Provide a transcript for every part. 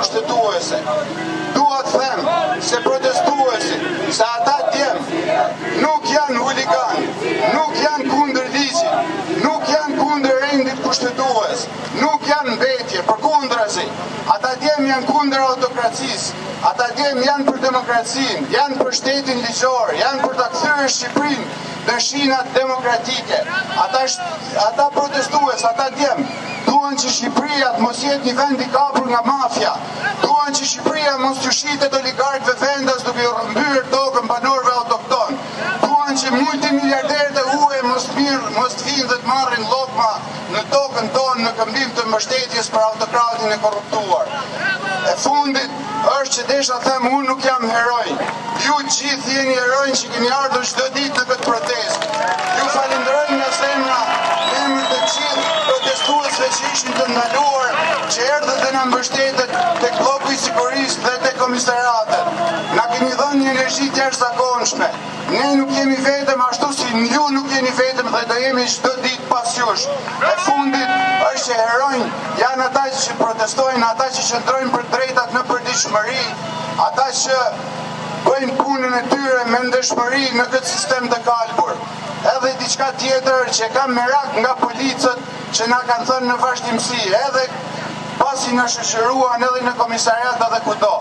kushtetuese. Dua të them se protestuesi, se ata djem nuk janë huligan, nuk janë kundër ligjit, nuk janë kundër rendit kushtetues, nuk janë mbetje, përkundrazi. Ata djem janë kundër autokracisë, ata djem janë për demokracinë, janë për shtetin ligjor, janë për ta kthyer Shqipërinë në shinat demokratike. Ata protestues, ata djem duan që Shqipëria të mos jetë një vend i kapur nga mafia, duan që Shqipëria mos të shitet oligarkëve vendas duke u rrëmbyer tokën banorëve autokton, duan që multimiliarderët e huaj mos të vinë dhe të marrin llokma në tokën tonë në këmbim të mbështetjes për autokratin e korruptuar. E fundit është që desha them unë nuk jam heroj. Ju gjithë jeni heroj që keni ardhur çdo ditë në këtë protestë. Ju falenderoj nga zemra në emër të gjithë protestuesve që ishin të ndaluar, që erdhët dhe na mbështetët tek bloku i sigurisë dhe tek komisariatet. Na keni dhënë një energji të jashtëzakonshme. Ne nuk jemi vetëm ashtu si ju nuk jeni vetëm dhe do jemi çdo ditë pas jush. E fundit është që herojnë janë ata që protestojnë, ata që qëndrojnë për drejtat në përditshmëri, ata që bëjnë punën e tyre me ndeshmëri në këtë sistem të kalbur. Edhe diçka tjetër që kam merak nga policët që na kanë thënë në vazhdimsi, edhe pasi na shoqëruan edhe në komisariat edhe kudo.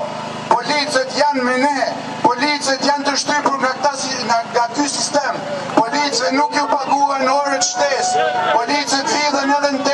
Policët janë me ne, policët janë të shtypur nga ky sistem. Policët nuk ju paguan orët shtesë, policët vidhen edhe në